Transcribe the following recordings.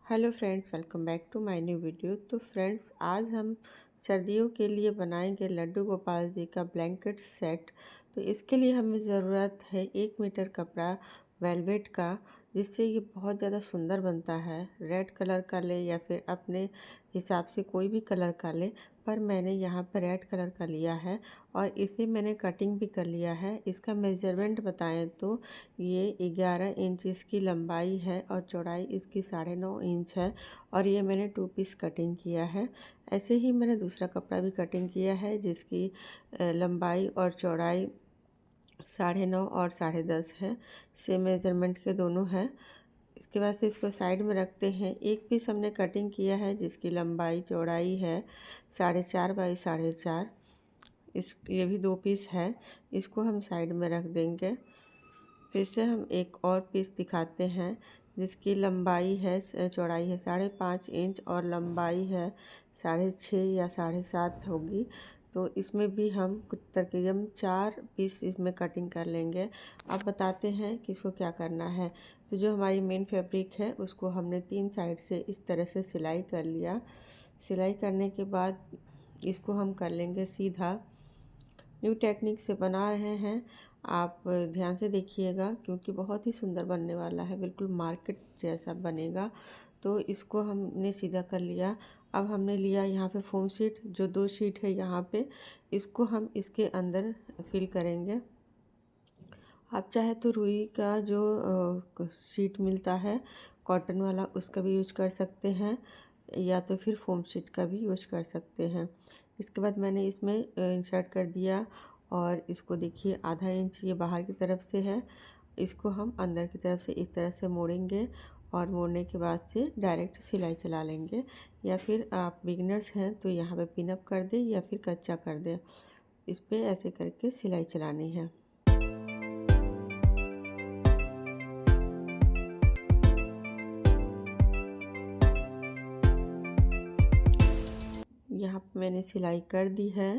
Hello friends, welcome back to my new video. तो friends, आज हम सर्दियों के लिए बनाएंगे लड्डू गोपाल जी का ब्लैंकेट सेट। तो इसके लिए हमें ज़रूरत है 1 मीटर कपड़ा वेलवेट का, जिससे ये बहुत ज़्यादा सुंदर बनता है। रेड कलर का ले या फिर अपने हिसाब से कोई भी कलर का ले, पर मैंने यहाँ पर रेड कलर का लिया है और इसे मैंने कटिंग भी कर लिया है। इसका मेज़रमेंट बताएं तो ये 11 इंच इसकी लंबाई है और चौड़ाई इसकी 9.5 इंच है और ये मैंने 2 पीस कटिंग किया है। ऐसे ही मैंने दूसरा कपड़ा भी कटिंग किया है जिसकी लंबाई और चौड़ाई 9.5 और 10.5 है। सेम मेजरमेंट के दोनों हैं। इसके बाद से इसको साइड में रखते हैं। एक पीस हमने कटिंग किया है जिसकी लंबाई चौड़ाई है 4.5 बाई 4.5। ये भी 2 पीस है, इसको हम साइड में रख देंगे। फिर से हम एक और पीस दिखाते हैं जिसकी लंबाई है चौड़ाई है 5.5 इंच और लंबाई है 6.5 या 7.5 होगी। तो इसमें भी हम कुछ तकरीबन 4 पीस इसमें कटिंग कर लेंगे। अब बताते हैं कि इसको क्या करना है। तो जो हमारी मेन फैब्रिक है उसको हमने 3 साइड से इस तरह से सिलाई कर लिया। सिलाई करने के बाद इसको हम कर लेंगे सीधा। न्यू टेक्निक से बना रहे हैं, आप ध्यान से देखिएगा क्योंकि बहुत ही सुंदर बनने वाला है, बिल्कुल मार्केट जैसा बनेगा। तो इसको हमने सीधा कर लिया। अब हमने लिया यहाँ पे फोम शीट, जो 2 शीट है यहाँ पे, इसको हम इसके अंदर फिल करेंगे। आप चाहे तो रुई का जो शीट मिलता है कॉटन वाला, उसका भी यूज कर सकते हैं या तो फिर फोम शीट का भी यूज कर सकते हैं। इसके बाद मैंने इसमें इंसर्ट कर दिया और इसको देखिए आधा इंच ये बाहर की तरफ से है, इसको हम अंदर की तरफ से इस तरह से मोड़ेंगे और मोड़ने के बाद से डायरेक्ट सिलाई चला लेंगे। या फिर आप बिगिनर्स हैं तो यहाँ पे पिनअप कर दें या फिर कच्चा कर दें। इस पर ऐसे करके सिलाई चलानी है। यहाँ पे मैंने सिलाई कर दी है।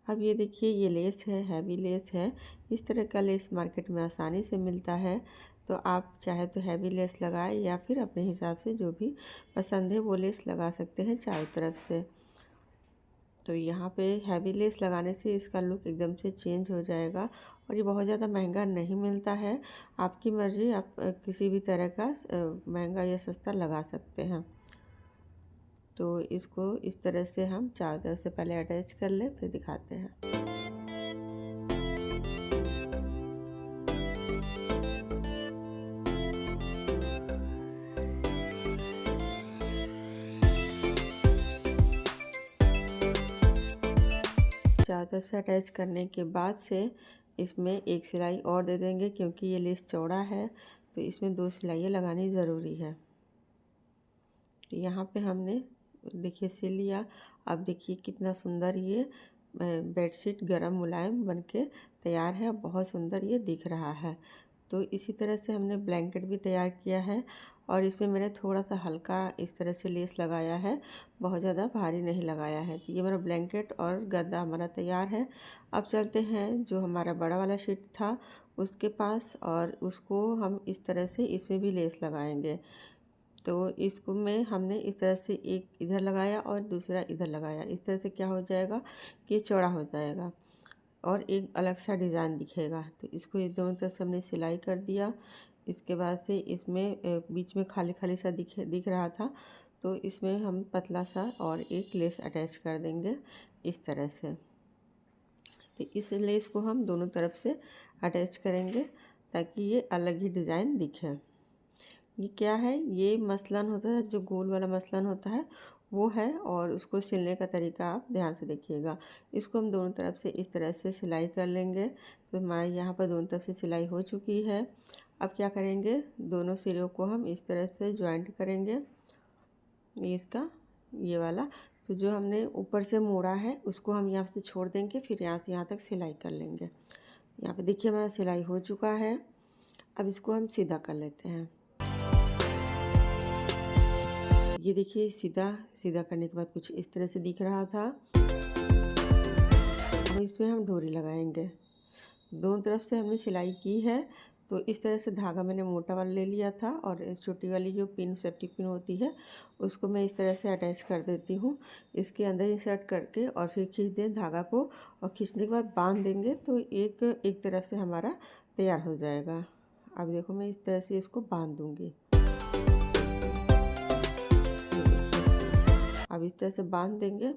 अब ये देखिए, ये लेस है, हैवी लेस है। इस तरह का लेस मार्केट में आसानी से मिलता है। तो आप चाहे तो हैवी लेस लगाएं या फिर अपने हिसाब से जो भी पसंद है वो लेस लगा सकते हैं चारों तरफ से। तो यहाँ पे हैवी लेस लगाने से इसका लुक एकदम से चेंज हो जाएगा और ये बहुत ज़्यादा महंगा नहीं मिलता है। आपकी मर्ज़ी, आप किसी भी तरह का महंगा या सस्ता लगा सकते हैं। तो इसको इस तरह से हम चारों तरफ से पहले अटैच कर लें, फिर दिखाते हैं। चारों तरफ से अटैच करने के बाद से इसमें एक सिलाई और दे देंगे क्योंकि ये लेस चौड़ा है, तो इसमें 2 सिलाइयाँ लगानी ज़रूरी है। तो यहाँ पे हमने देखिए सिल लिया। अब देखिए कितना सुंदर ये बेडशीट गरम मुलायम बनके तैयार है, बहुत सुंदर ये दिख रहा है। तो इसी तरह से हमने ब्लैंकेट भी तैयार किया है और इसमें मैंने थोड़ा सा हल्का इस तरह से लेस लगाया है, बहुत ज़्यादा भारी नहीं लगाया है। तो ये मेरा ब्लैंकेट और गद्दा हमारा तैयार है। अब चलते हैं जो हमारा बड़ा वाला शीट था उसके पास और उसको हम इस तरह से इसमें भी लेस लगाएंगे। तो इसको में हमने इस तरह से एक इधर लगाया और दूसरा इधर लगाया। इस तरह से क्या हो जाएगा कि ये चौड़ा हो जाएगा और एक अलग सा डिज़ाइन दिखेगा। तो इसको ये दोनों तरफ से हमने सिलाई कर दिया। इसके बाद से इसमें बीच में खाली खाली सा दिख रहा था, तो इसमें हम पतला सा और एक लेस अटैच कर देंगे इस तरह से। तो इस लेस को हम दोनों तरफ से अटैच करेंगे ताकि ये अलग ही डिज़ाइन दिखे। ये क्या है, ये मसलन होता है, जो गोल वाला मसलन होता है वो है, और उसको सिलने का तरीका आप ध्यान से देखिएगा। इसको हम दोनों तरफ से इस तरह से सिलाई कर लेंगे। तो हमारा यहाँ पर दोनों तरफ से सिलाई हो चुकी है। अब क्या करेंगे, दोनों सिरों को हम इस तरह से ज्वाइंट करेंगे। इसका ये वाला, तो जो हमने ऊपर से मोड़ा है उसको हम यहाँ से छोड़ देंगे, फिर यहाँ से यहाँ तक सिलाई कर लेंगे। यहाँ पे देखिए हमारा सिलाई हो चुका है। अब इसको हम सीधा कर लेते हैं। ये देखिए सीधा करने के बाद कुछ इस तरह से दिख रहा था। अब इसमें हम डोरी लगाएंगे। दोनों तरफ से हमने सिलाई की है, तो इस तरह से धागा मैंने मोटा वाला ले लिया था और इस छोटी वाली जो पिन सेफ्टी पिन होती है उसको मैं इस तरह से अटैच कर देती हूँ। इसके अंदर इंसर्ट करके और फिर खींच दें धागा को, और खींचने के बाद बांध देंगे तो एक तरफ से हमारा तैयार हो जाएगा। अब देखो मैं इस तरह से इसको बांध दूँगी। अब इस तरह से बांध देंगे।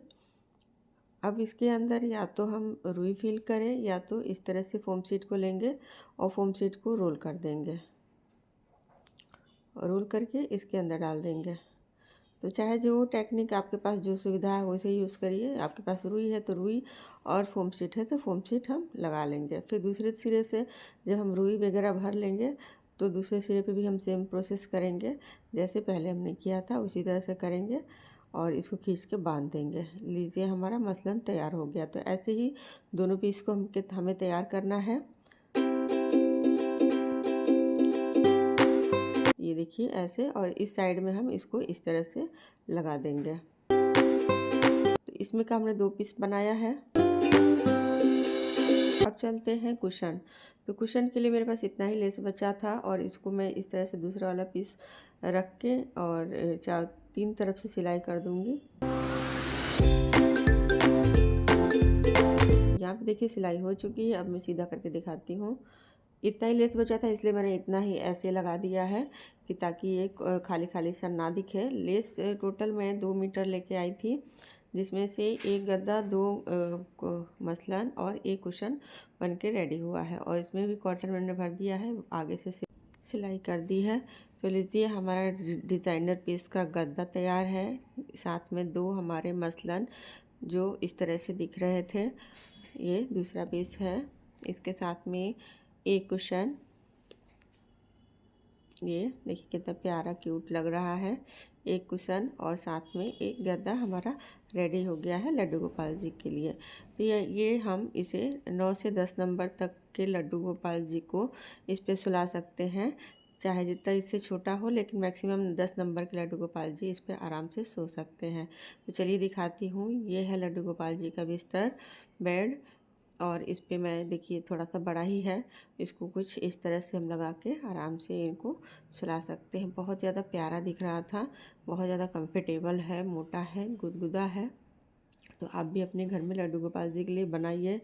अब इसके अंदर या तो हम रुई फिल करें या तो इस तरह से फोम शीट को लेंगे और फोम शीट को रोल कर देंगे, रोल करके इसके अंदर डाल देंगे। तो चाहे जो टेक्निक आपके पास जो सुविधा है वैसे यूज़ करिए। आपके पास रुई है तो रुई और फोम शीट है तो फोम शीट हम लगा लेंगे। फिर दूसरे सिरे से जब हम रुई वगैरह भर लेंगे तो दूसरे सिरे पे भी हम सेम प्रोसेस करेंगे, जैसे पहले हमने किया था उसी तरह से करेंगे और इसको खींच के बांध देंगे। लीजिए हमारा मसलन तैयार हो गया। तो ऐसे ही दोनों पीस को हमें तैयार करना है। ये देखिए ऐसे, और इस साइड में हम इसको इस तरह से लगा देंगे। तो इसमें का हमने 2 पीस बनाया है। अब चलते हैं कुशन। तो कुशन के लिए मेरे पास इतना ही लेस बचा था और इसको मैं इस तरह से दूसरा वाला पीस रख के और 3 तरफ से सिलाई कर दूंगी। यहाँ पे देखिए सिलाई हो चुकी है। अब मैं सीधा करके दिखाती हूँ। इतना ही लेस बचा था इसलिए मैंने इतना ही ऐसे लगा दिया है कि ताकि ये खाली खाली सा ना दिखे। लेस टोटल मैं 2 मीटर लेके आई थी, जिसमें से एक गद्दा, 2 मसलन और एक कुशन बन के रेडी हुआ है। और इसमें भी कॉटन मैंने भर दिया है, आगे से सिलाई कर दी है। तो लीजिए हमारा डिज़ाइनर पीस का गद्दा तैयार है। साथ में 2 हमारे मसलन जो इस तरह से दिख रहे थे, ये दूसरा पीस है। इसके साथ में एक कुशन, ये देखिए कितना प्यारा क्यूट लग रहा है, एक कुशन और साथ में एक गद्दा हमारा रेडी हो गया है लड्डू गोपाल जी के लिए। तो ये हम इसे 9 से 10 नंबर तक के लड्डू गोपाल जी को इस पे सुला सकते हैं, चाहे जितना इससे छोटा हो, लेकिन मैक्सिमम 10 नंबर के लड्डू गोपाल जी इस पे आराम से सो सकते हैं। तो चलिए दिखाती हूँ। ये है लड्डू गोपाल जी का बिस्तर, बेड, और इस पे मैं देखिए थोड़ा सा बड़ा ही है, इसको कुछ इस तरह से हम लगा के आराम से इनको सुला सकते हैं। बहुत ज़्यादा प्यारा दिख रहा था, बहुत ज़्यादा कंफर्टेबल है, मोटा है, गुदगुदा है। तो आप भी अपने घर में लड्डू गोपाल जी के लिए बनाइए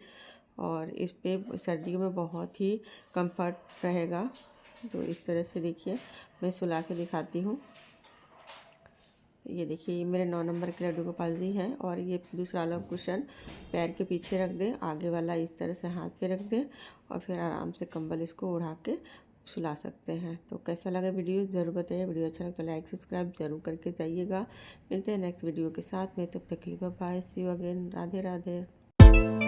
और इस पे सर्दियों में बहुत ही कंफर्ट रहेगा। तो इस तरह से देखिए मैं सुला के दिखाती हूँ। ये देखिए मेरे 9 नंबर के लड्डू गोपाल जी हैं। और ये दूसरा वाला कुशन पैर के पीछे रख दें, आगे वाला इस तरह से हाथ पे रख दें और फिर आराम से कंबल इसको उड़ा के सुला सकते हैं। तो कैसा लगा वीडियो ज़रूर बताइए। वीडियो अच्छा लगा तो लाइक सब्सक्राइब जरूर करके जाइएगा। मिलते हैं नेक्स्ट वीडियो के साथ में, तब तक के लिए bye, see you again, Radhe Radhe.